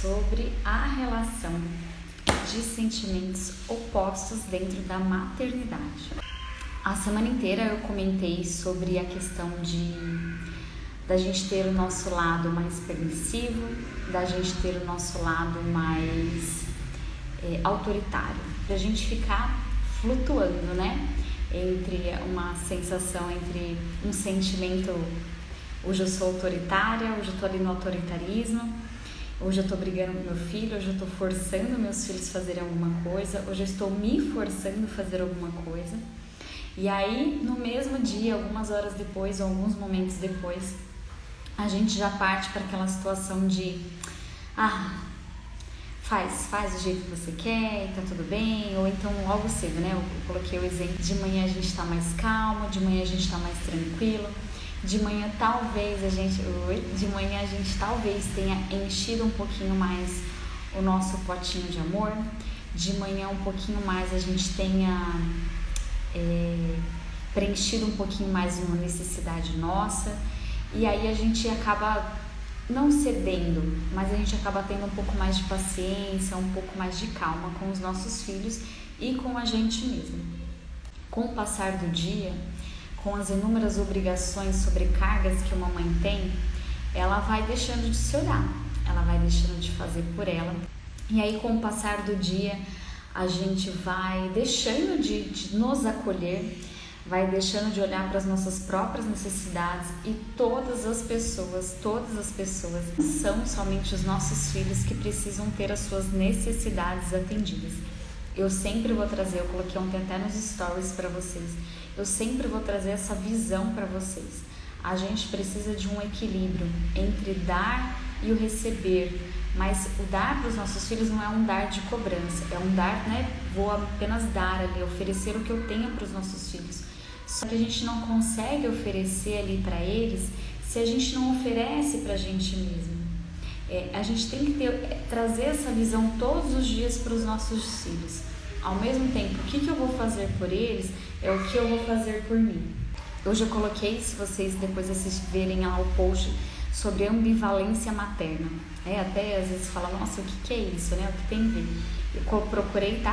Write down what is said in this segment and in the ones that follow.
sobre a relação de sentimentos opostos dentro da maternidade. A semana inteira eu comentei sobre a questão da gente ter o nosso lado mais permissivo, da gente ter o nosso lado mais autoritário, da gente ficar flutuando, né? Entre uma sensação, entre um sentimento, hoje eu sou autoritária, hoje eu tô ali no autoritarismo, hoje eu tô brigando com meu filho, hoje eu tô forçando meus filhos a fazerem alguma coisa, hoje eu estou me forçando a fazer alguma coisa. E aí, no mesmo dia, algumas horas depois, ou alguns momentos depois, a gente já parte para aquela situação de faz do jeito que você quer e tá tudo bem, ou então logo cedo, né? Eu coloquei o exemplo, de manhã a gente tá mais calmo, de manhã a gente tá mais tranquilo, de manhã talvez a gente tenha enchido um pouquinho mais o nosso potinho de amor, de manhã um pouquinho mais a gente tenha preenchido um pouquinho mais uma necessidade nossa, e aí a gente acaba não cedendo, mas a gente acaba tendo um pouco mais de paciência, um pouco mais de calma com os nossos filhos e com a gente mesmo. Com o passar do dia, com as inúmeras obrigações, sobrecargas que uma mãe tem, ela vai deixando de se olhar, ela vai deixando de fazer por ela. E aí, com o passar do dia, a gente vai deixando de nos acolher, vai deixando de olhar para as nossas próprias necessidades, e todas as pessoas são somente os nossos filhos que precisam ter as suas necessidades atendidas. Eu sempre vou trazer, eu coloquei ontem até nos stories para vocês, eu sempre vou trazer essa visão para vocês. A gente precisa de um equilíbrio entre dar e o receber, mas o dar para os nossos filhos não é um dar de cobrança, é um dar, né? Vou apenas dar ali, oferecer o que eu tenho para os nossos filhos. Só que a gente não consegue oferecer ali para eles se a gente não oferece para a gente mesmo. A gente tem que trazer essa visão todos os dias para os nossos filhos. Ao mesmo tempo, o que eu vou fazer por eles é o que eu vou fazer por mim. Hoje eu coloquei, se vocês depois verem lá o post sobre ambivalência materna. Até às vezes fala, nossa, o que é isso, né? O que tem a ver? Eu procurei,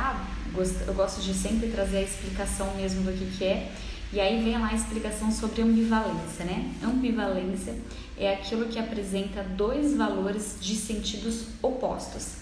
eu gosto de sempre trazer a explicação mesmo do que é. E aí vem lá a explicação sobre ambivalência, né? Ambivalência é aquilo que apresenta dois valores de sentidos opostos.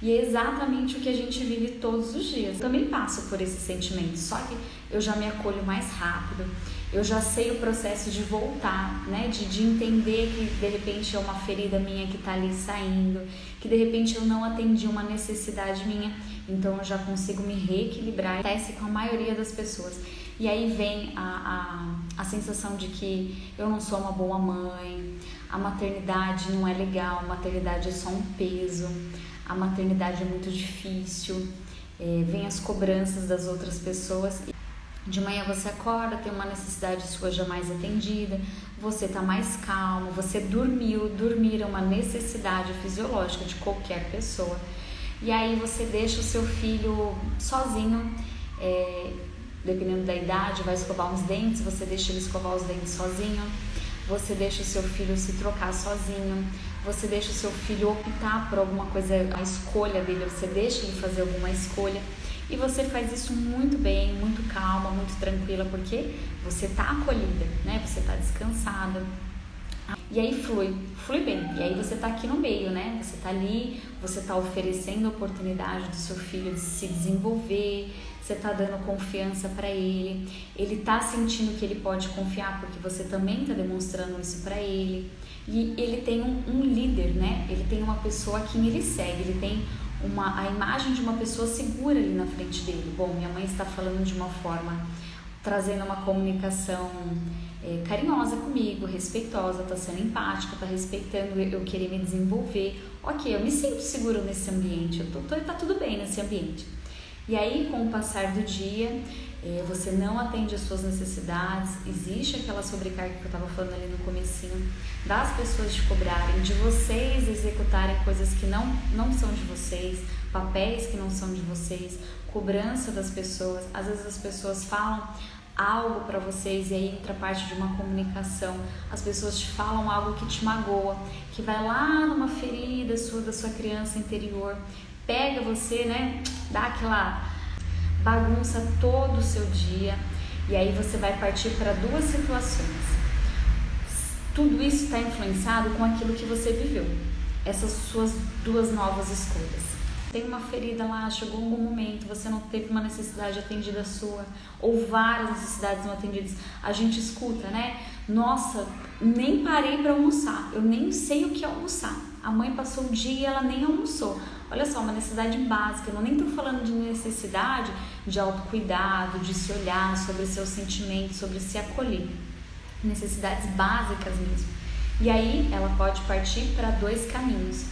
E é exatamente o que a gente vive todos os dias. Eu também passo por esse sentimento, só que eu já me acolho mais rápido, eu já sei o processo de voltar, né? De entender que de repente é uma ferida minha que tá ali saindo, que de repente eu não atendi uma necessidade minha, então eu já consigo me reequilibrar. Acontece com a maioria das pessoas. E aí vem a sensação de que eu não sou uma boa mãe, a maternidade não é legal, a maternidade é só um peso, a maternidade é muito difícil, vem as cobranças das outras pessoas. De manhã você acorda, tem uma necessidade sua já mais atendida, você tá mais calmo, você dormir é uma necessidade fisiológica de qualquer pessoa. E aí você deixa o seu filho sozinho, dependendo da idade, vai escovar uns dentes, você deixa ele escovar os dentes sozinho, você deixa o seu filho se trocar sozinho, você deixa o seu filho optar por alguma coisa, a escolha dele, você deixa ele fazer alguma escolha, e você faz isso muito bem, muito calma, muito tranquila, porque você tá acolhida, né? Você tá descansada. E aí flui bem, e aí você tá aqui no meio, né? Você tá ali, você tá oferecendo a oportunidade do seu filho de se desenvolver, você tá dando confiança para ele tá sentindo que ele pode confiar, porque você também tá demonstrando isso para ele, e ele tem um líder, né? Ele tem uma pessoa a quem ele segue, ele tem a imagem de uma pessoa segura ali na frente dele. Bom, minha mãe está falando de uma forma, trazendo uma comunicação carinhosa comigo, respeitosa, tá sendo empática, tá respeitando eu querer me desenvolver. Ok, eu me sinto segura nesse ambiente, tá tudo bem nesse ambiente. E aí, com o passar do dia, você não atende às suas necessidades, existe aquela sobrecarga que eu estava falando ali no comecinho, das pessoas te cobrarem, de vocês executarem coisas que não são de vocês, papéis que não são de vocês, cobrança das pessoas. Às vezes as pessoas falam algo para vocês e aí entra a parte de uma comunicação, as pessoas te falam algo que te magoa, que vai lá numa ferida da sua criança interior, pega você, né, dá aquela bagunça todo o seu dia e aí você vai partir para duas situações. Tudo isso está influenciado com aquilo que você viveu, essas suas duas novas escolhas. Tem uma ferida lá, chegou um bom momento, você não teve uma necessidade atendida sua, ou várias necessidades não atendidas. A gente escuta, né? Nossa, nem parei para almoçar, eu nem sei o que é almoçar. A mãe passou o dia e ela nem almoçou. Olha só, uma necessidade básica, eu nem estou falando de necessidade de autocuidado, de se olhar sobre seus sentimentos, sobre se acolher. Necessidades básicas mesmo. E aí ela pode partir para dois caminhos.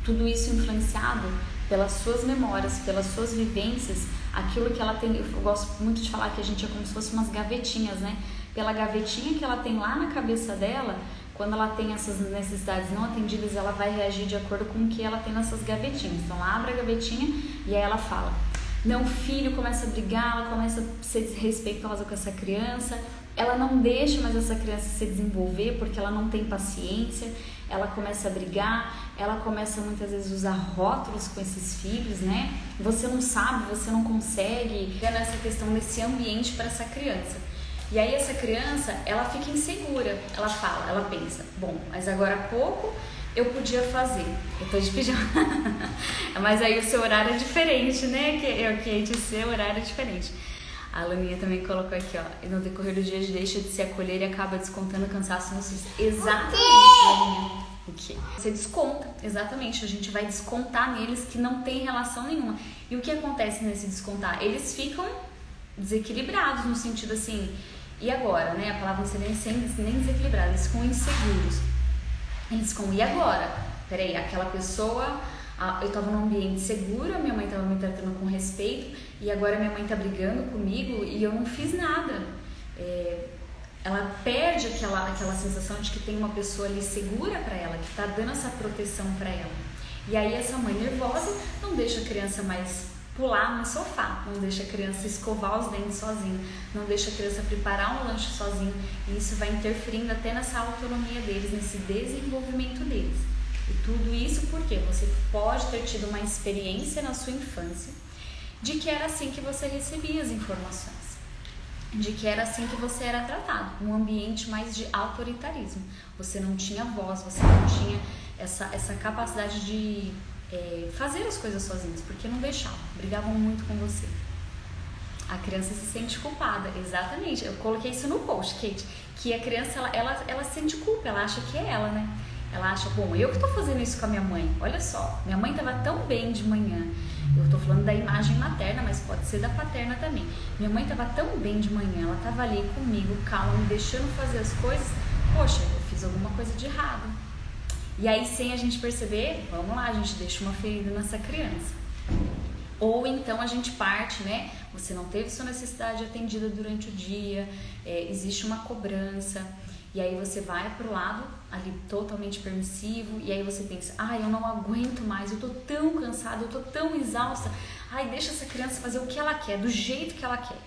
Tudo isso influenciado pelas suas memórias, pelas suas vivências, aquilo que ela tem. Eu gosto muito de falar que a gente é como se fosse umas gavetinhas, né? Pela gavetinha que ela tem lá na cabeça dela, quando ela tem essas necessidades não atendidas, ela vai reagir de acordo com o que ela tem nessas gavetinhas. Então ela abre a gavetinha e aí ela fala: não, filho, começa a brigar, ela começa a ser desrespeitosa com essa criança, ela não deixa mais essa criança se desenvolver porque ela não tem paciência, ela começa a brigar, ela começa muitas vezes a usar rótulos com esses filhos, né? Você não sabe, você não consegue, é nessa questão desse ambiente para essa criança. E aí essa criança, ela fica insegura, ela fala, ela pensa, bom, mas agora há pouco eu podia fazer, eu tô de pijama, mas aí o seu horário é diferente, né, Kate, o seu horário é diferente. A Luninha também colocou aqui, ó, no decorrer do dia deixa de se acolher e acaba descontando o cansaço nos filhos. Exatamente, Luninha. O quê? Você desconta, exatamente, a gente vai descontar neles que não tem relação nenhuma. E o que acontece nesse descontar? Eles ficam desequilibrados no sentido assim, e agora, né, a palavra não seria nem desequilibrados, eles ficam inseguros. Eles ficam, e agora? Peraí, aquela pessoa, eu tava num ambiente seguro, minha mãe tava me tratando com respeito, e agora minha mãe tá brigando comigo e eu não fiz nada. Ela perde aquela sensação de que tem uma pessoa ali segura para ela, que tá dando essa proteção para ela. E aí essa mãe nervosa não deixa a criança mais pular no sofá, não deixa a criança escovar os dentes sozinha, não deixa a criança preparar um lanche sozinha, e isso vai interferindo até nessa autonomia deles, nesse desenvolvimento deles. E tudo isso porque você pode ter tido uma experiência na sua infância de que era assim que você recebia as informações, de que era assim que você era tratado, um ambiente mais de autoritarismo. Você não tinha voz, você não tinha essa capacidade de fazer as coisas sozinhos, porque não deixavam, brigavam muito com você. A criança se sente culpada, exatamente. Eu coloquei isso no post, Kate, que a criança ela sente culpa, ela acha que é ela, né? Ela acha, bom, eu que tô fazendo isso com a minha mãe. Olha só, minha mãe tava tão bem de manhã. Eu tô falando da imagem materna, mas pode ser da paterna também. Minha mãe tava tão bem de manhã, ela tava ali comigo, calma, me deixando fazer as coisas. Poxa, eu fiz alguma coisa de errado. E aí, sem a gente perceber, vamos lá, a gente deixa uma ferida nessa criança. Ou então a gente parte, né? Você não teve sua necessidade atendida durante o dia, existe uma cobrança, e aí você vai pro lado ali totalmente permissivo, e aí você pensa, eu não aguento mais, eu tô tão cansada, eu tô tão exausta, deixa essa criança fazer o que ela quer, do jeito que ela quer.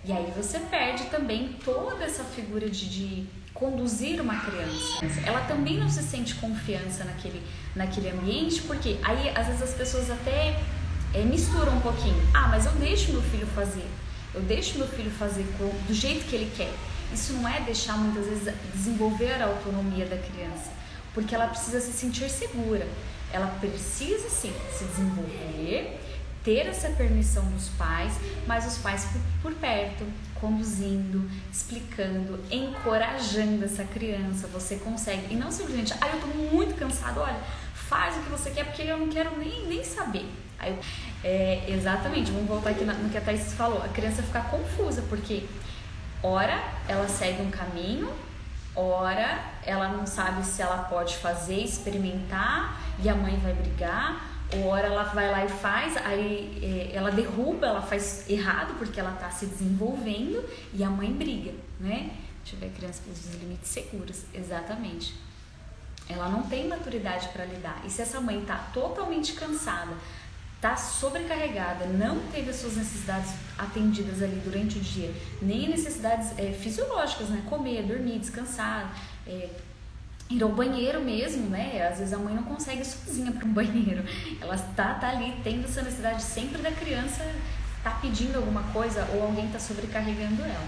E aí você perde também toda essa figura de conduzir uma criança. Ela também não se sente confiança naquele ambiente, porque aí às vezes as pessoas até misturam um pouquinho. Mas eu deixo meu filho fazer, do jeito que ele quer. Isso não é deixar muitas vezes desenvolver a autonomia da criança, porque ela precisa se sentir segura, ela precisa sim se desenvolver, ter essa permissão dos pais, mas os pais por perto, conduzindo, explicando, encorajando essa criança. Você consegue, e não simplesmente, eu tô muito cansado, olha, faz o que você quer porque eu não quero nem saber. Exatamente, vamos voltar aqui no que a Thaís falou, a criança fica confusa, porque ora ela segue um caminho, ora ela não sabe se ela pode fazer, experimentar, e a mãe vai brigar, ou ora ela vai lá e faz, aí ela derruba, ela faz errado porque ela tá se desenvolvendo e a mãe briga, né? Deixa eu ver, a criança dos limites seguros, exatamente. Ela não tem maturidade para lidar, e se essa mãe tá totalmente cansada, está sobrecarregada, não teve as suas necessidades atendidas ali durante o dia, nem necessidades fisiológicas, né? Comer, dormir, descansar, ir ao banheiro mesmo, né? Às vezes a mãe não consegue ir sozinha para um banheiro, ela tá ali tendo essa necessidade sempre da criança, tá pedindo alguma coisa ou alguém tá sobrecarregando ela.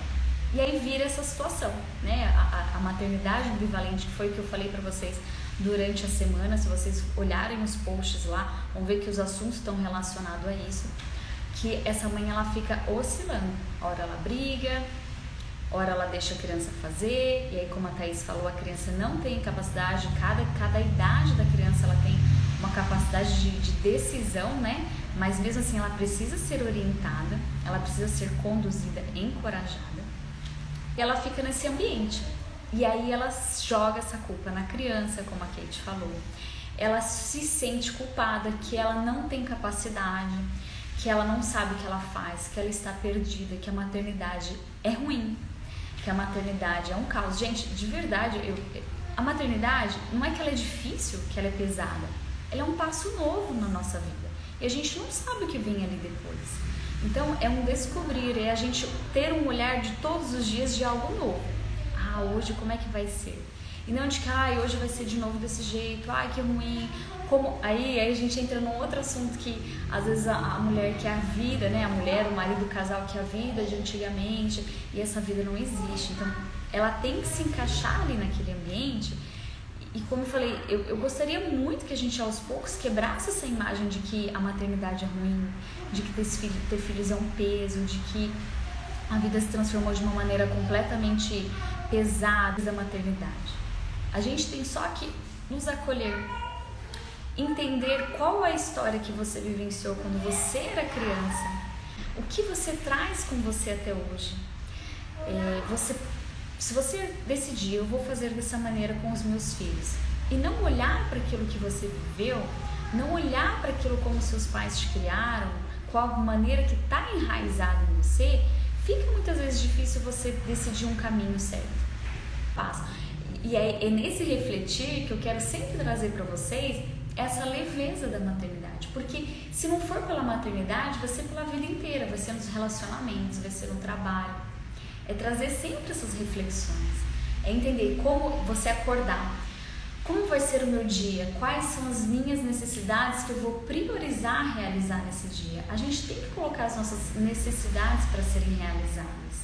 E aí vira essa situação, né? A maternidade ambivalente, que foi o que eu falei para vocês durante a semana. Se vocês olharem os posts lá, vão ver que os assuntos estão relacionados a isso, que essa mãe ela fica oscilando, hora ela briga, hora ela deixa a criança fazer, e aí como a Thaís falou, a criança não tem capacidade, cada idade da criança ela tem uma capacidade de decisão, né? Mas mesmo assim ela precisa ser orientada, ela precisa ser conduzida, encorajada, e ela fica nesse ambiente. E aí ela joga essa culpa na criança, como a Kate falou. Ela se sente culpada, que ela não tem capacidade, que ela não sabe o que ela faz, que ela está perdida, que a maternidade é ruim, que a maternidade é um caos. Gente, de verdade, a maternidade não é que ela é difícil, que ela é pesada. Ela é um passo novo na nossa vida. E a gente não sabe o que vem ali depois. Então é um descobrir, é a gente ter um olhar de todos os dias de algo novo. Hoje como é que vai ser? E não de que hoje vai ser de novo desse jeito, que ruim. Aí a gente entra num outro assunto que às vezes a mulher quer a vida, né? A mulher, o marido, o casal quer a vida de antigamente, e essa vida não existe. Então ela tem que se encaixar ali naquele ambiente. E como eu falei, eu gostaria muito que a gente aos poucos quebrasse essa imagem de que a maternidade é ruim, de que ter filhos é um peso, de que a vida se transformou de uma maneira completamente pesada da maternidade. A gente tem só que nos acolher, entender qual é a história que você vivenciou quando você era criança, o que você traz com você até hoje. Se você decidir, eu vou fazer dessa maneira com os meus filhos, e não olhar para aquilo que você viveu, não olhar para aquilo como seus pais te criaram, qual a maneira que está enraizada em você, fica muitas vezes difícil você decidir um caminho certo. E é nesse refletir que eu quero sempre trazer para vocês essa leveza da maternidade. Porque se não for pela maternidade, vai ser pela vida inteira, vai ser nos relacionamentos, vai ser no trabalho. É trazer sempre essas reflexões. É entender como você acordar. Como vai ser o meu dia? Quais são as minhas necessidades que eu vou priorizar realizar nesse dia? A gente tem que colocar as nossas necessidades para serem realizadas,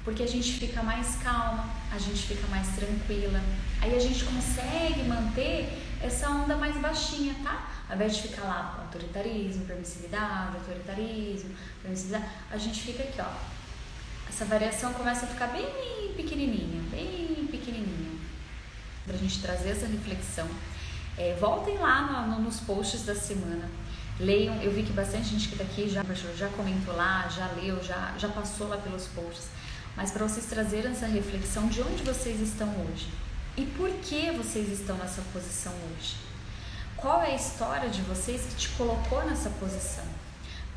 porque a gente fica mais calma, a gente fica mais tranquila, aí a gente consegue manter essa onda mais baixinha, tá? Ao invés de ficar lá com autoritarismo, permissividade, a gente fica aqui, ó. Essa variação começa a ficar bem pequenininha, pra gente trazer essa reflexão. Voltem lá nos posts da semana, leiam. Eu vi que bastante gente que tá aqui já comentou lá, já leu, já passou lá pelos posts, mas para vocês trazerem essa reflexão de onde vocês estão hoje e por que vocês estão nessa posição hoje. Qual é a história de vocês que te colocou nessa posição?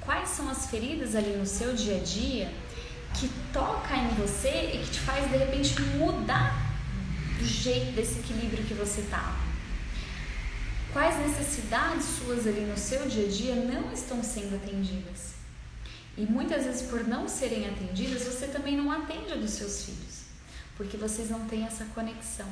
Quais são as feridas ali no seu dia a dia que toca em você e que te faz de repente mudar do jeito, desse equilíbrio que você tá? Quais necessidades suas ali no seu dia a dia não estão sendo atendidas? E muitas vezes, por não serem atendidas, você também não atende a dos seus filhos, porque vocês não têm essa conexão.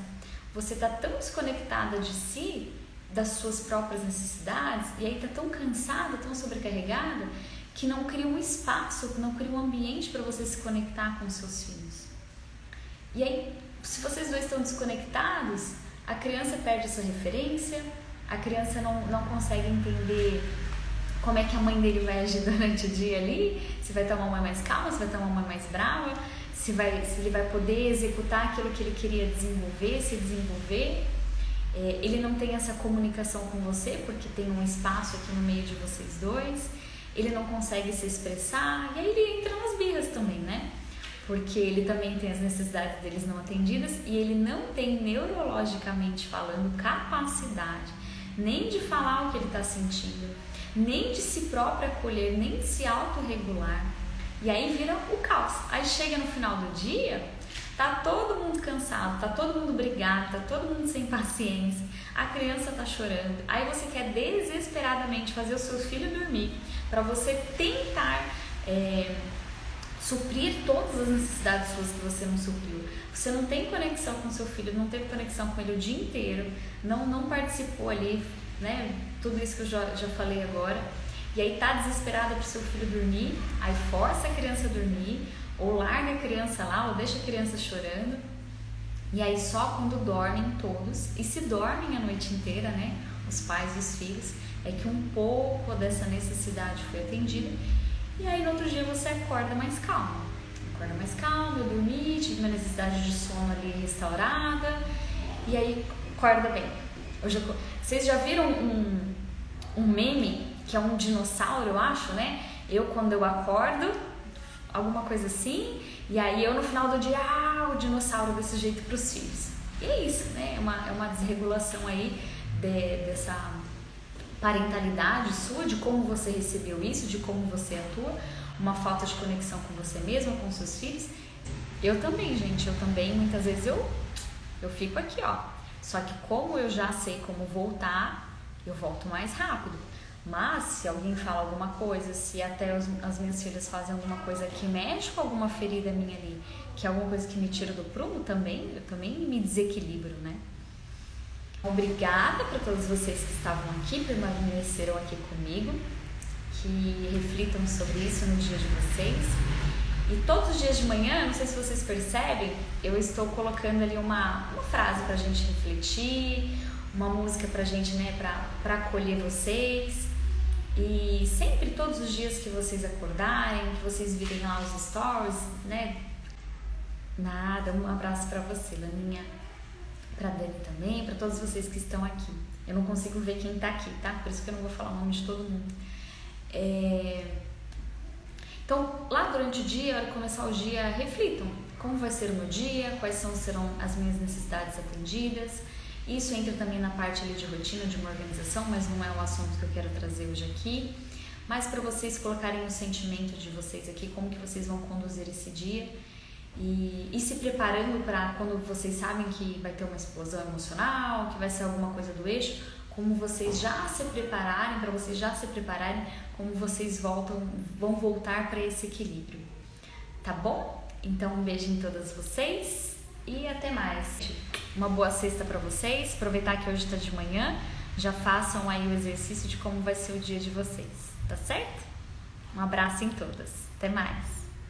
Você tá tão desconectada de si, das suas próprias necessidades, e aí tá tão cansada, tão sobrecarregada, que não cria um espaço, não cria um ambiente para você se conectar com os seus filhos. E aí, se vocês dois estão desconectados, a criança perde essa referência, a criança não consegue entender como é que a mãe dele vai agir durante o dia ali, se vai ter uma mãe mais calma, se vai ter uma mãe mais brava, se ele vai poder executar aquilo que ele queria desenvolver, se desenvolver. Ele não tem essa comunicação com você, porque tem um espaço aqui no meio de vocês dois, ele não consegue se expressar, e aí ele entra nas birras também, né? Porque ele também tem as necessidades deles não atendidas, e ele não tem, neurologicamente falando, capacidade nem de falar o que ele está sentindo, nem de si próprio acolher, nem de se autorregular. E aí vira o caos. Aí chega no final do dia, Tá todo mundo cansado, tá todo mundo brigado, tá todo mundo sem paciência, a criança tá chorando. Aí você quer desesperadamente fazer o seu filho dormir para você tentar suprir todas as necessidades suas que você não supriu. Você não tem conexão com seu filho, não teve conexão com ele o dia inteiro, não participou ali, né? Tudo isso que eu já falei agora. E aí tá desesperada pro seu filho dormir, aí força a criança a dormir, ou larga a criança lá, ou deixa a criança chorando. E aí só quando dormem todos, e se dormem a noite inteira, né? Os pais e os filhos, é que um pouco dessa necessidade foi atendida. E aí no outro dia você acorda mais calmo. Eu dormi, tive uma necessidade de sono ali restaurada, e aí acorda bem. Vocês já viram um meme, que é um dinossauro, eu acho, né? Quando eu acordo, alguma coisa assim, e aí eu no final do dia, o dinossauro desse jeito pros filhos. E é isso, né? É uma desregulação aí dessa parentalidade sua, de como você recebeu isso, de como você atua, uma falta de conexão com você mesma, com seus filhos. Eu também, gente, muitas vezes eu fico aqui, ó. Só que como eu já sei como voltar, eu volto mais rápido. Mas se alguém fala alguma coisa, se até as minhas filhas fazem alguma coisa que mexe com alguma ferida minha ali, que é alguma coisa que me tira do prumo também, eu também me desequilibro, né? Obrigada para todos vocês que estavam aqui, permaneceram aqui comigo, que reflitam sobre isso no dia de vocês. E todos os dias de manhã, não sei se vocês percebem, eu estou colocando ali uma frase pra gente refletir, uma música pra gente, né, pra acolher vocês. E sempre, todos os dias que vocês acordarem, que vocês virem lá os stories, né, um abraço pra você, Laninha, pra Dani também, pra todos vocês que estão aqui. Eu não consigo ver quem tá aqui, tá? Por isso que eu não vou falar o nome de todo mundo. Então, lá durante o dia, na hora de começar o dia, reflitam como vai ser o meu dia, quais serão as minhas necessidades atendidas. Isso entra também na parte ali de rotina, de uma organização, mas não é o assunto que eu quero trazer hoje aqui. Mas para vocês colocarem o sentimento de vocês aqui, como que vocês vão conduzir esse dia e se preparando para quando vocês sabem que vai ter uma explosão emocional, que vai ser alguma coisa do eixo, como vocês já se prepararem, para vocês já se prepararem, como vocês vão voltar para esse equilíbrio. Tá bom? Então um beijo em todas vocês e até mais. Uma boa sexta para vocês. Aproveitar que hoje está de manhã, já façam aí o exercício de como vai ser o dia de vocês, tá certo? Um abraço em todas. Até mais.